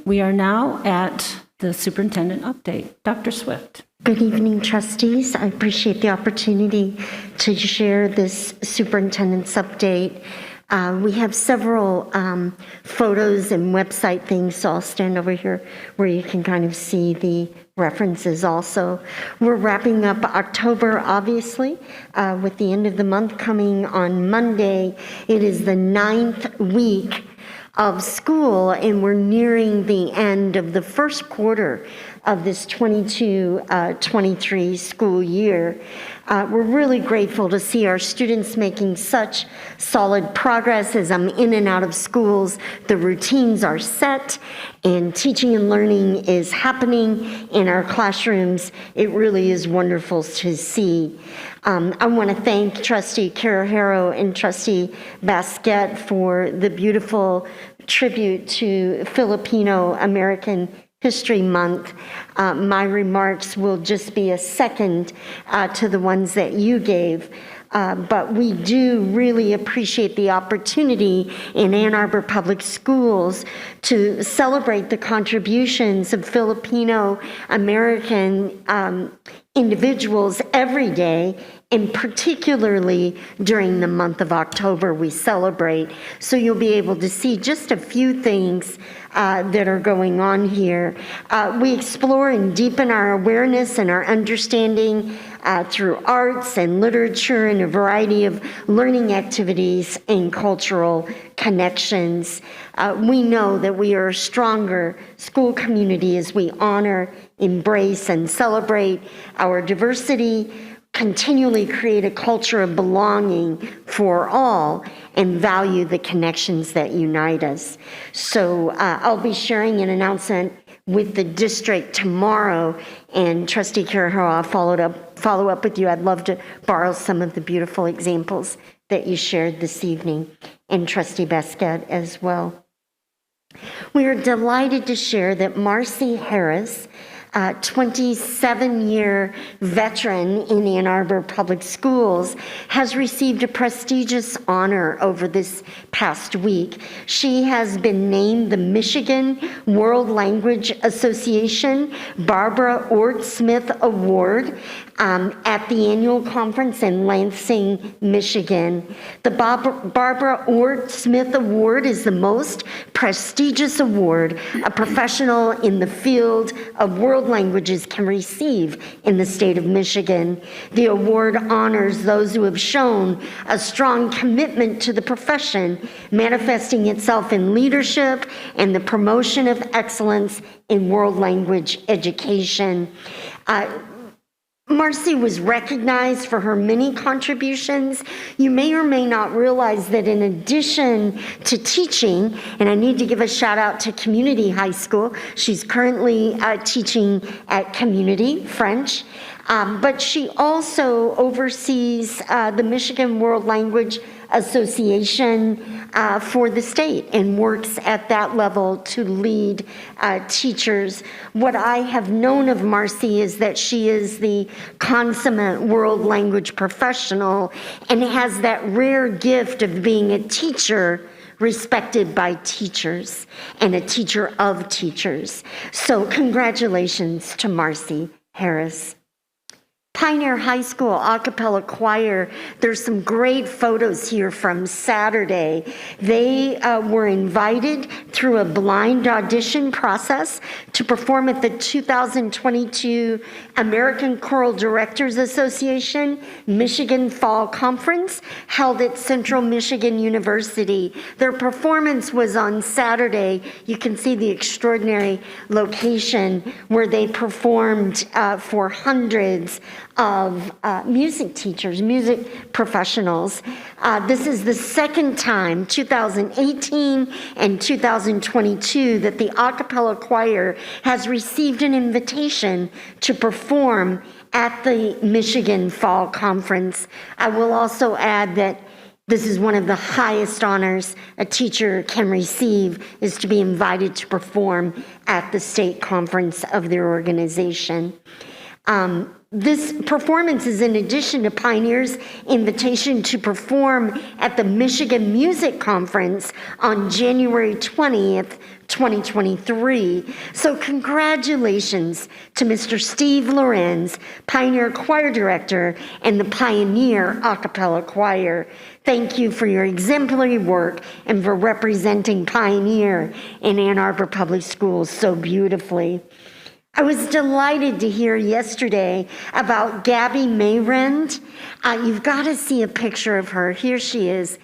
We are now at the superintendent update. Dr. Swift. Good evening, trustees. I appreciate the opportunity to share this superintendent's update. We have several photos and website things, so I'll stand over here where you can kind of see the references also. We're wrapping up October, obviously, with the end of the month coming on Monday. It is the 9th week of school, and we're nearing the end of the first quarter of this 22-23 school year. We're really grateful to see our students making such solid progress. As I'm in and out of schools, the routines are set and teaching and learning is happening in our classrooms. It really is wonderful to see. I want to thank Trustee Carahero and Trustee Basquette for the beautiful tribute to Filipino American History Month. My remarks will just be a second to the ones that you gave. But we do really appreciate the opportunity in Ann Arbor Public Schools to celebrate the contributions of Filipino American individuals every day, and particularly during the month of October we celebrate. So you'll be able to see just a few things that are going on here. We explore and deepen our awareness and our understanding through arts and literature and a variety of learning activities and cultural connections. We know that we are a stronger school community as we honor, embrace, and celebrate our diversity, continually create a culture of belonging for all, and value the connections that unite us. So I'll be sharing an announcement with the district tomorrow, and Trustee Carahero, I'll follow up with you. I'd love to borrow some of the beautiful examples that you shared this evening, and Trustee Basquette as well. We are delighted to share that Marci Harris, 27-year veteran in Ann Arbor Public Schools, has received a prestigious honor over this past week. She has been named the Michigan World Language Association Barbara Ort Smith Award at the annual conference in Lansing, Michigan. The Barbara Ort Smith Award is the most prestigious award a professional in the field of world languages can receive in the state of Michigan. The award honors those who have shown a strong commitment to the profession, manifesting itself in leadership and the promotion of excellence in world language education. Marci was recognized for her many contributions. You may or may not realize that in addition to teaching, and I need to give a shout out to Community High School, she's currently teaching at Community French, but she also oversees the Michigan World Language Association for the state and works at that level to lead teachers. What I have known of Marci is that she is the consummate world language professional and has that rare gift of being a teacher respected by teachers and a teacher of teachers. So congratulations to Marci Harris. Pioneer High School a cappella choir, there's some great photos here from Saturday. They were invited through a blind audition process to perform at the 2022 American Choral Directors Association Michigan Fall Conference held at Central Michigan University. Their performance was on Saturday. You can see the extraordinary location where they performed for hundreds of music teachers, music professionals. This is the second time, 2018 and 2022, that the a cappella choir has received an invitation to perform at the Michigan Fall Conference. I will also add that this is one of the highest honors a teacher can receive, is to be invited to perform at the state conference of their organization. This performance is in addition to Pioneer's invitation to perform at the Michigan Music Conference on January 20th, 2023. So congratulations to Mr. Steve Lorenz, Pioneer Choir Director, and the Pioneer A Cappella Choir. Thank you for your exemplary work and for representing Pioneer in Ann Arbor Public Schools so beautifully. I was delighted to hear yesterday about Gabby Mayrend. You've got to see a picture of her. Here she is.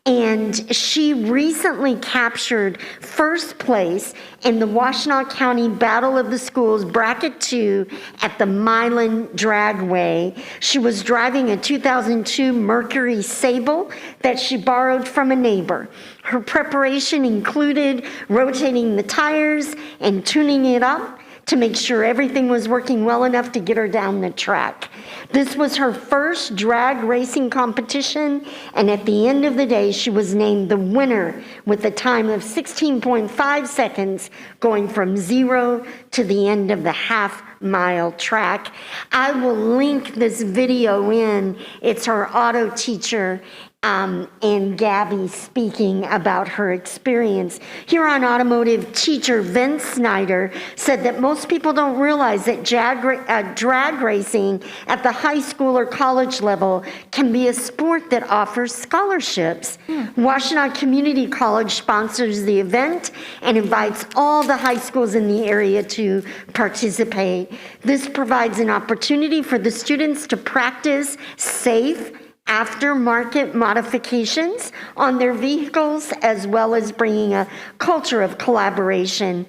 And she recently captured first place in the Washtenaw County Battle of the Schools Bracket 2 at the Milan Dragway. She was driving a 2002 Mercury Sable that she borrowed from a neighbor. Her preparation included rotating the tires and tuning it up to make sure everything was working well enough to get her down the track. This was her first drag racing competition, and at the end of the day, she was named the winner with a time of 16.5 seconds, going from 0 to the end of the half-mile track. I will link this video in. It's her auto teacher and Gabby speaking about her experience. Huron automotive teacher Vince Snyder said that most people don't realize that drag racing at the high school or college level can be a sport that offers scholarships. Washtenaw Community College sponsors the event and invites all the high schools in the area to participate. This provides an opportunity for the students to practice safe aftermarket modifications on their vehicles, as well as bringing a culture of collaboration.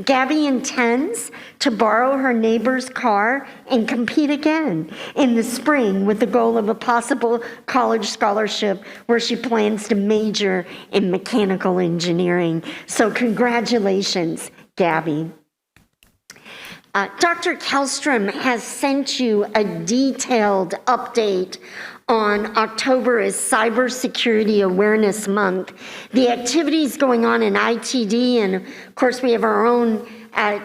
Gabby intends to borrow her neighbor's car and compete again in the spring with the goal of a possible college scholarship where she plans to major in mechanical engineering. So congratulations, Gabby. Dr. Kellstrom has sent you a detailed update on October is Cybersecurity Awareness Month. The activities going on in ITD, and of course we have our own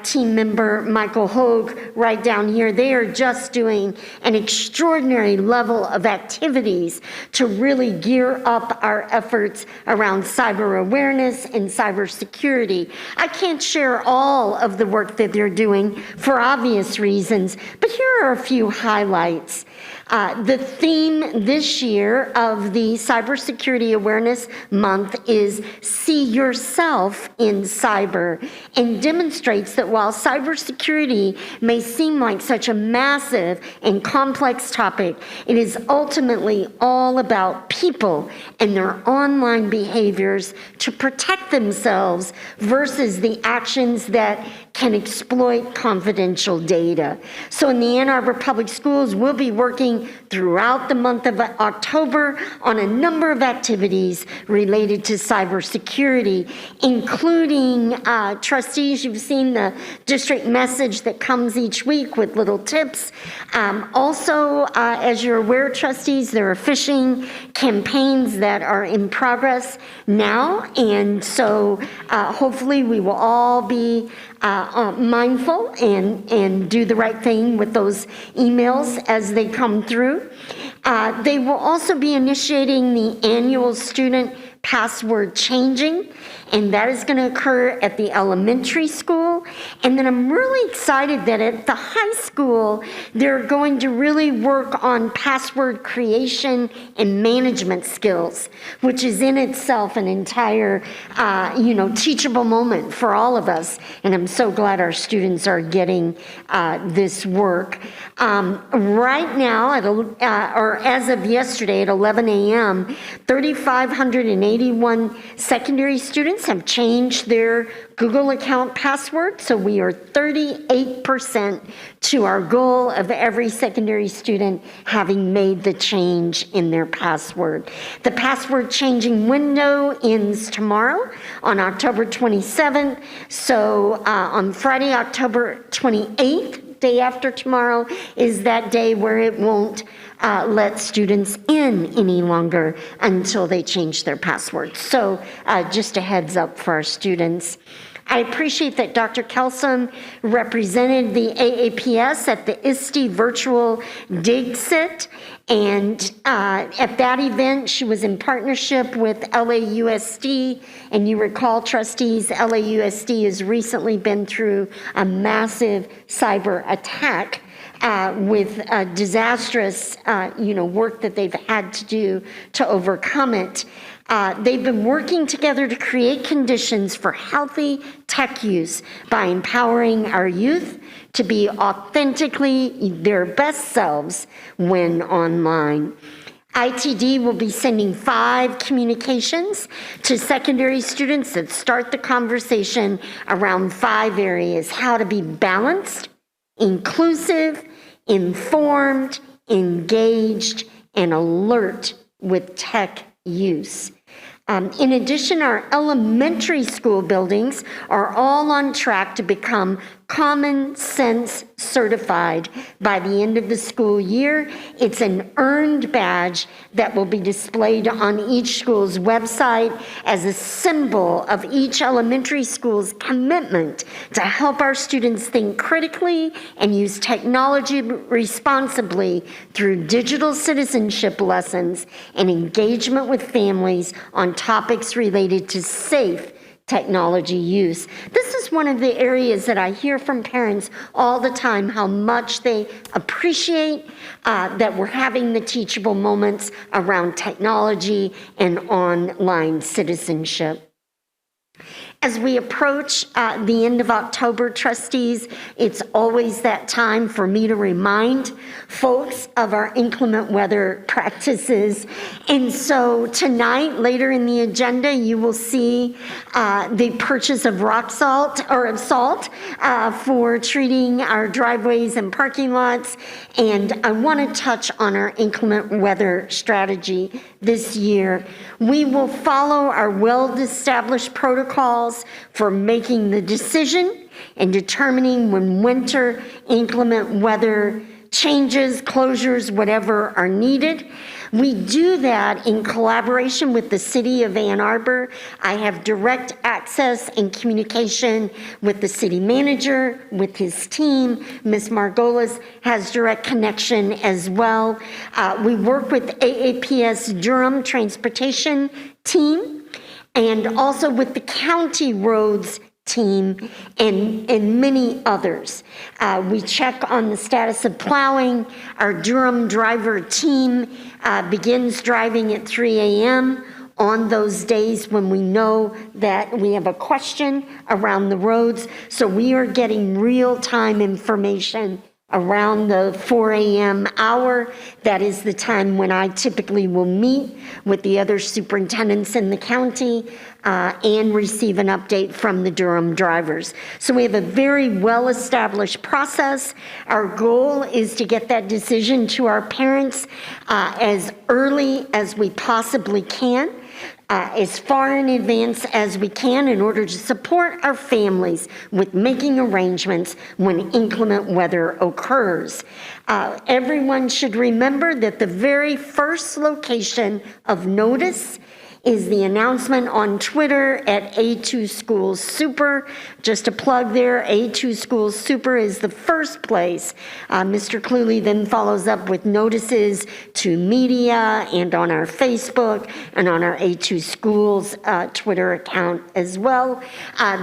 team member, Michael Hogue, right down here. They are just doing an extraordinary level of activities to really gear up our efforts around cyber awareness and cybersecurity. I can't share all of the work that they're doing for obvious reasons, but here are a few highlights. The theme this year of the Cybersecurity Awareness Month is See Yourself in Cyber, and demonstrates that while cybersecurity may seem like such a massive and complex topic, it is ultimately all about people and their online behaviors to protect themselves versus the actions that can exploit confidential data. So in the Ann Arbor Public Schools, we'll be working throughout the month of October on a number of activities related to cybersecurity, including trustees. You've seen the district message that comes each week with little tips. Also, as you're aware, trustees, there are phishing campaigns that are in progress now, and so hopefully we will all be mindful and do the right thing with those emails as they come through. They will also be initiating the annual student password changing, and that is going to occur at the elementary school. And then I'm really excited that at the high school, they're going to really work on password creation and management skills, which is in itself an entire, teachable moment for all of us. And I'm so glad our students are getting this work. Right now, or as of yesterday at 11 a.m., 3,581 secondary students have changed their Google account password, so we are 38% to our goal of every secondary student having made the change in their password. The password changing window ends tomorrow on October 27th, so on Friday, October 28th, day after tomorrow, is that day where it won't let students in any longer until they change their password. So just a heads up for our students. I appreciate that Dr. Kelsom represented the AAPS at the ISTE virtual dig sit. And at that event, she was in partnership with LAUSD. And you recall, trustees, LAUSD has recently been through a massive cyber attack with disastrous, work that they've had to do to overcome it. They've been working together to create conditions for healthy tech use by empowering our youth to be authentically their best selves when online. ITD will be sending 5 communications to secondary students that start the conversation around 5 areas: how to be balanced, inclusive, informed, engaged, and alert with tech use. In addition, our elementary school buildings are all on track to become Common Sense certified by the end of the school year. It's an earned badge that will be displayed on each school's website as a symbol of each elementary school's commitment to help our students think critically and use technology responsibly through digital citizenship lessons and engagement with families on topics related to safe technology use. This is one of the areas that I hear from parents all the time, how much they appreciate that we're having the teachable moments around technology and online citizenship. As we approach the end of October, trustees, it's always that time for me to remind folks of our inclement weather practices. And so tonight, later in the agenda, you will see the purchase of rock salt or of salt for treating our driveways and parking lots. And I want to touch on our inclement weather strategy this year. We will follow our well-established protocols for making the decision and determining when winter inclement weather changes, closures, whatever are needed. We do that in collaboration with the city of Ann Arbor. I have direct access and communication with the city manager, with his team. Ms. Margolis has direct connection as well. We work with AAPS Durham Transportation team and also with the county roads team and many others. We check on the status of plowing. Our Durham driver team begins driving at 3 a.m. on those days when we know that we have a question around the roads. So we are getting real-time information around the 4 a.m. hour. That is the time when I typically will meet with the other superintendents in the county and receive an update from the Durham drivers. So we have a very well-established process. Our goal is to get that decision to our parents as early as we possibly can. As far in advance as we can in order to support our families with making arrangements when inclement weather occurs. Everyone should remember that the very first location of notice is the announcement on Twitter at A2 Schools Super. Just a plug there, A2 Schools Super is the first place. Mr. Cluley then follows up with notices to media and on our Facebook and on our A2 Schools Twitter account as well.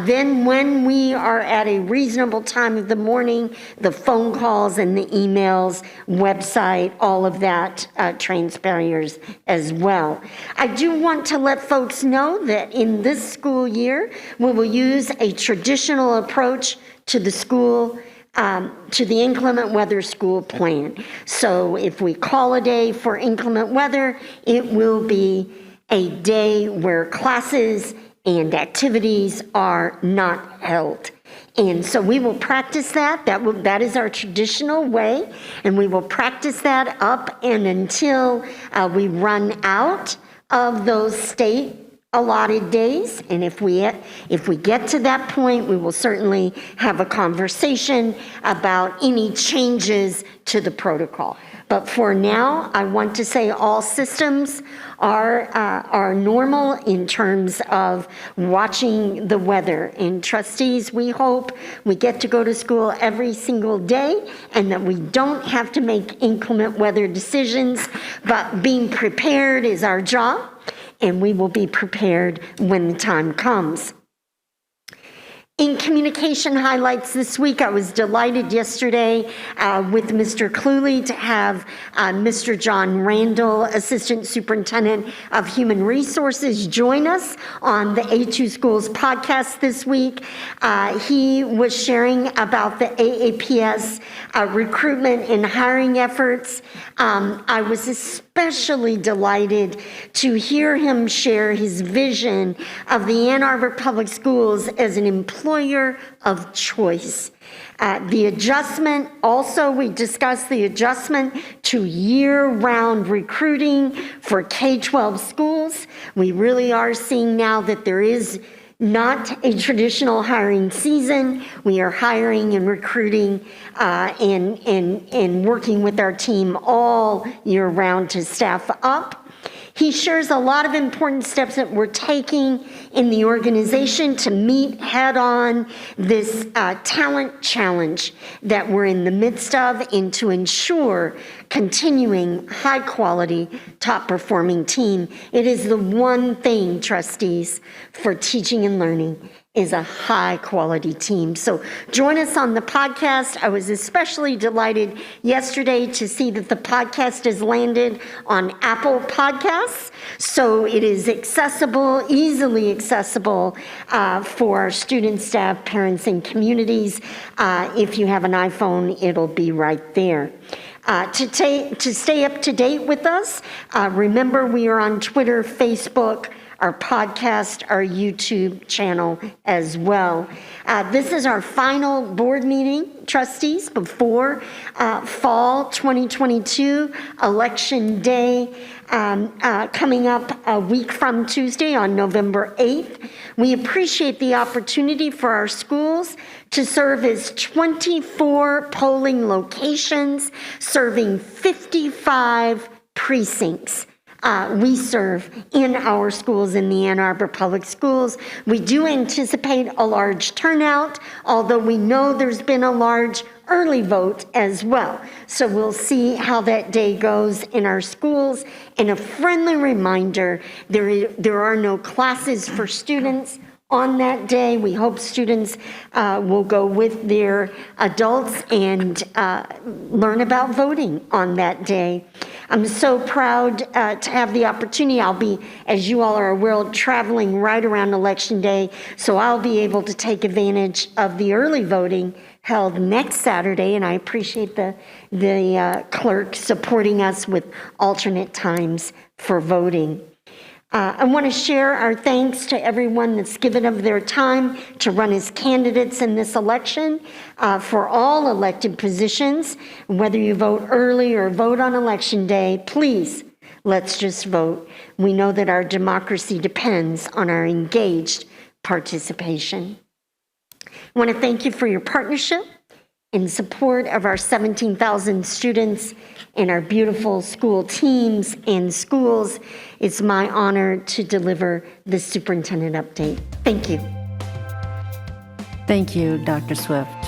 Then when we are at a reasonable time of the morning, the phone calls and the emails, website, all of that transpires as well. I do want to let folks know that in this school year, we will use a traditional approach to the school, to the inclement weather school plan. So if we call a day for inclement weather, it will be a day where classes and activities are not held. And so we will practice that. That is our traditional way. And we will practice that up and until we run out of those state allotted days, and if we get to that point, we will certainly have a conversation about any changes to the protocol. But for now, I want to say all systems are normal in terms of watching the weather. And trustees, we hope we get to go to school every single day and that we don't have to make inclement weather decisions, but being prepared is our job, and we will be prepared when the time comes. In communication highlights this week, I was delighted yesterday with Mr. Cluley to have Mr. John Randall, Assistant Superintendent of Human Resources, join us on the A2 Schools podcast this week. He was sharing about the AAPS recruitment and hiring efforts. I was especially delighted to hear him share his vision of the Ann Arbor Public Schools as an employer of choice. The adjustment, also we discussed the adjustment to year-round recruiting for K-12 schools. We really are seeing now that there is not a traditional hiring season. We are hiring and recruiting and working with our team all year round to staff up. He shares a lot of important steps that we're taking in the organization to meet head-on this talent challenge that we're in the midst of and to ensure continuing high-quality, top-performing team. It is the one thing, trustees, for teaching and learning is a high-quality team. So join us on the podcast. I was especially delighted yesterday to see that the podcast has landed on Apple Podcasts. So it is accessible, easily accessible for our students, staff, parents, and communities. If you have an iPhone, it'll be right there. To stay up to date with us, remember we are on Twitter, Facebook, our podcast, our YouTube channel as well. This is our final board meeting, trustees, before fall 2022 election day coming up a week from Tuesday on November 8th. We appreciate the opportunity for our schools to serve as 24 polling locations, serving 55 precincts. We serve in our schools in the Ann Arbor Public Schools. We do anticipate a large turnout, although we know there's been a large early vote as well. So we'll see how that day goes in our schools. And a friendly reminder, there are no classes for students on that day. We hope students will go with their adults and learn about voting on that day. I'm so proud to have the opportunity. I'll be, as you all are aware, traveling right around Election Day, so I'll be able to take advantage of the early voting held next Saturday, and I appreciate the clerk supporting us with alternate times for voting. I want to share our thanks to everyone that's given of their time to run as candidates in this election for all elected positions. Whether you vote early or vote on Election Day, please, let's just vote. We know that our democracy depends on our engaged participation. I want to thank you for your partnership in support of our 17,000 students and our beautiful school teams and schools. It's my honor to deliver the superintendent update. Thank you. Thank you, Dr. Swift.